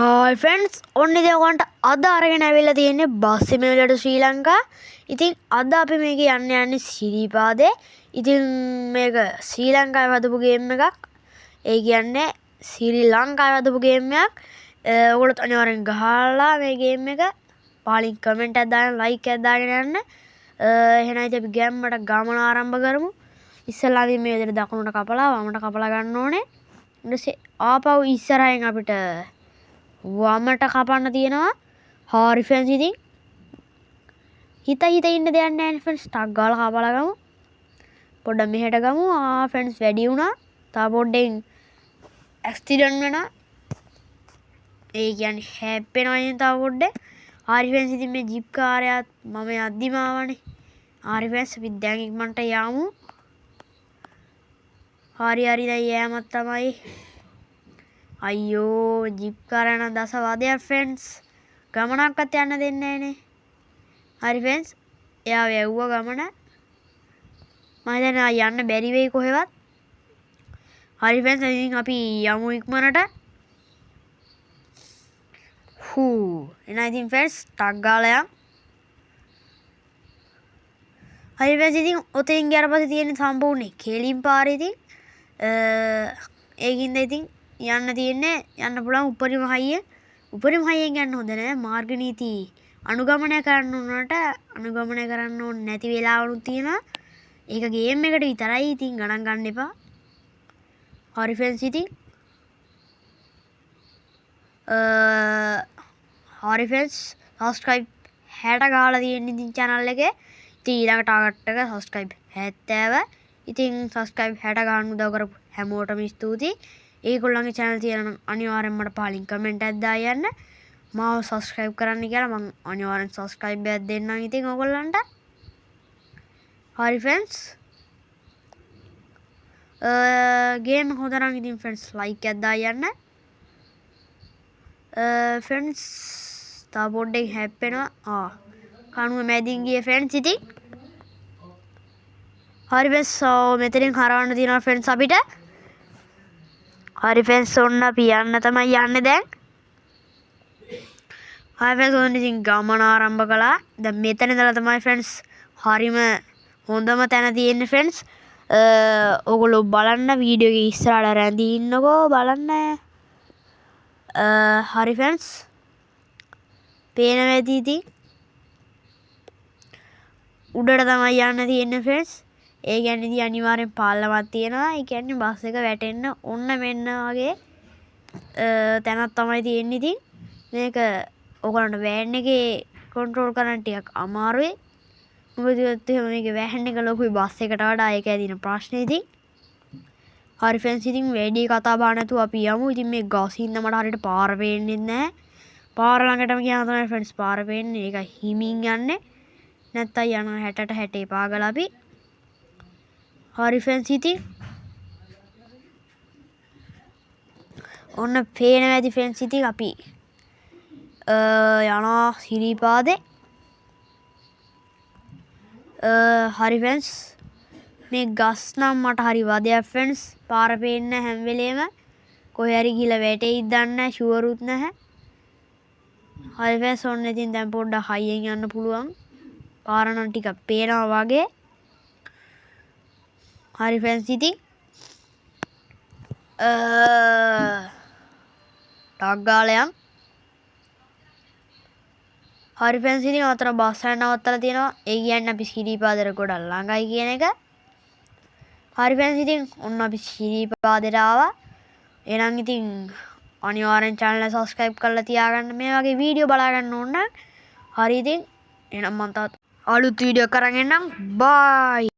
Hi friends, ඔන්න ඉතින් ඔයගොල්ලන්ට අද අරගෙන ඇවිල්ලා තියෙන්නේ බස් සිමුලේටර් ශ්‍රී ලංකා. ඉතින් අද අපි මේක යන්නේ සිරිපාදේ. ඉතින් මේක ශ්‍රී ලංකාවේ හදපු ගේම් එකක්. ඒ කියන්නේ ශ්‍රී ලංකාවේ හදපු ගේම් එකක්. ඔයගොල්ලෝ අනිවාර්යෙන් ගහලා මේ ගේම් එක පහලින් කමෙන්ට් එකක් දාන්න, ලයික් එකක් දාගෙන යන්න. එහෙනම් ඉතින් අපි ගේම්මට ගමන ආරම්භ කරමු. ඉස්සෙල්ලා අපි මේ විදිහට දකුණට කපලා වමට කපලා ගන්න ඕනේ. ඊට පස්සේ ආපහු ඉස්සරහින් අපිට වමට කපන්න තියෙනවා. හරි ෆ්‍රෙන්ඩ්ස් ඉතින් හිත ඉන්න දෙයක් නැහැ නේ ෆ්‍රෙන්ඩ්ස්. ටක් ගාලා කපලා ගමු. පොඩ්ඩක් මෙහෙට ගමු. ෆ්‍රෙන්ඩ්ස් වැඩි වුණා. තව පොඩ්ඩෙන් ඇක්සිඩන්ට් වෙනවා. ඒ කියන්නේ හැප්පෙනවා ඉතින් තව පොඩ්ඩේ. හරි ෆ්‍රෙන්ඩ්ස් ඉතින් මේ ජිප් කාර්යයත් මම යද්දිම ආවනේ. හරි ෆ්‍රෙන්ඩ්ස් අපි දැන් ඉක්මනට යමු. හරි දැන් යෑමක් තමයි. අයියෝ ජිප් කරන දස වදයක් ෆ්‍රෙන්ඩ්ස්. ගමනක්වත් යන්න දෙන්නේ නැහනේ. හරි ෆ්‍රෙන්ඩ්ස් එයා වැව්වා ගමන. මම හිතන්නේ යන්න බැරි වෙයි කොහෙවත්. හරි ෆ්‍රෙන්ඩ්ස් ඉතින් අපි යමු ඉක්මනට. එහෙනම් ඉතින් ෆ්‍රෙන්ඩ්ස් ටක් ගාලා යමු. හරි ෆ්‍රෙන්ඩ්ස් ඉතින් ඔතෙන් ගියාට පස්සේ තියෙන සම්පූර්ණ කෙලින් පාර ඉතින් ඒකින්ද ඉතින් යන්න තියෙන්නේ යන්න පුළුවන් උපරිම හයියෙන්. උපරිම හයියෙන් යන්න හොඳ නෑ. මාර්ග නීති අනුගමනය කරන්න උනට අනුගමනය කරන්න ඕනේ නැති වෙලාවලුත් තියෙනවා. ඒක ගේම් එකට විතරයි. ඉතින් ගණන් ගන්න එපා. හරි ෆ්‍රෙන්ඩ්ස් ඉතින් හරි ෆ්‍රෙන්ඩ්ස් subscribe 60 ගහලා තියෙන ඉතින් channel එකේ. ඉතින් ඊළඟ ටාගට් එක subscribe 70. ඉතින් subscribe 60 ගන්න උදව් කරපු හැමෝටම ස්තුතියි. ඒගොල්ලන්ගේ channel තියෙනවා නම් අනිවාර්යෙන් මට පහලින් කමෙන්ට් එකක් දාලා යන්න. මාව subscribe කරන්න කියලා මම අනිවාර්යෙන් subscribe එකක් දෙන්නම් ඉතින් ඔයගොල්ලන්ට. හරි friends. ගේම් හොඳ නම් ඉතින් friends like එකක් දාලා යන්න. friends තව පොඩ්ඩක් හැප්පෙනවා. කණුව මැදින් ගියේ friends ඉතින්. හරි friends මෙතනින් හරවන්න තියෙනවා friends අපිට. හරි ෆ්‍රෙන්ඩ්ස් ඔන්න අපි යන්න තමයි යන්නේ දැන්. හරි ෆ්‍රෙන්ඩ්ස් ඔන්න ඉතින් ගමන ආරම්භ කළා. දැන් මෙතන ඉඳලා තමයි ෆ්‍රෙන්ඩ්ස් හරිම හොඳම තැන තියෙන්නේ ෆ්‍රෙන්ඩ්ස්. ඔයගොල්ලෝ බලන්න වීඩියෝ එකේ ඉස්සරහට රැඳී ඉන්නකෝ බලන්න. හරි ෆ්‍රෙන්ඩ්ස් පේන වෙදී ඉතින් උඩට තමයි යන්න තියෙන්නේ ෆ්‍රෙන්ඩ්ස්. ඒ කියන්නේ ඉතින් අනිවාර්යෙන් පාලමක් තියෙනවා. ඒ කියන්නේ බස් එක වැටෙන්න ඔන්න මෙන්න වගේ තැනක් තමයි තියෙන්නේ ඉතින්. මේක ඔයගලන්ට වෑන් එකේ කන්ට්‍රෝල් කරන්න ටිකක් අමාරුයි. මොකද එහෙම මේකේ වෑන් එක ලොකුයි බස් එකට වඩා. ඒකයි තියෙන ප්‍රශ්නේ ඉතින්. හරි ෆ්‍රෙන්ඩ්ස් ඉතින් වැඩි කතා බහ නැතුව අපි යමු. ඉතින් මේ ගසින්ද මට හරියට පාර පේන්නේ නැහැ. පාර ළඟටම ගියාම තමයි ෆ්‍රෙන්ඩ්ස් පාර පේන්නේ. ඒක හිමින් යන්නේ. නැත්තම් යනවා 60ට 60 පාගලා අපි. හරි ෆ්‍රෙන්ඩ්ස් ඉතින් ඔන්න පේන වැඩි ෆ්‍රෙන්ඩ්ස් ඉතින් අපි යනවා සිරිපාදේ. හරි ෆ්‍රෙන්ඩ්ස් මේ ගස් නම් මට හරි වදයක් ෆ්‍රෙන්ඩ්ස්. පාර පේන්නේ හැම වෙලේම. කොහේ හරි ගිහලා වැටෙයිද දන්නේ නැහැ. ෂුවරුත් නැහැ. හරි ෆ්‍රෙන්ඩ්ස් ඔන්න ඉතින් දැන් පොඩ්ඩක් හයියෙන් යන්න පුළුවන්. පාර නම් ටිකක් පේනවා වගේ. හරි ෆ්‍රෙන්ඩ්ස් ඉතින් ටක් ගාලා යන්. හරි ෆ්‍රෙන්ඩ්ස් ඉතින් අතන බස් එක නවත්තලා තියෙනවා. ඒ කියන්නේ අපි සිරිපාදේට ගොඩක් ළඟයි කියන එක. හරි ෆ්‍රෙන්ඩ්ස් ඉතින් ඔන්න අපි සිරිපාදේට ආවා. එහෙනම් ඉතින් අනිවාර්යෙන් channel එක subscribe කරලා තියාගන්න. මේ වගේ වීඩියෝ බලා ගන්න ඕන නම්. හරි ඉතින් එහෙනම් මම තවත් අලුත් වීඩියෝ එකක් අරන් එන්නම්. bye.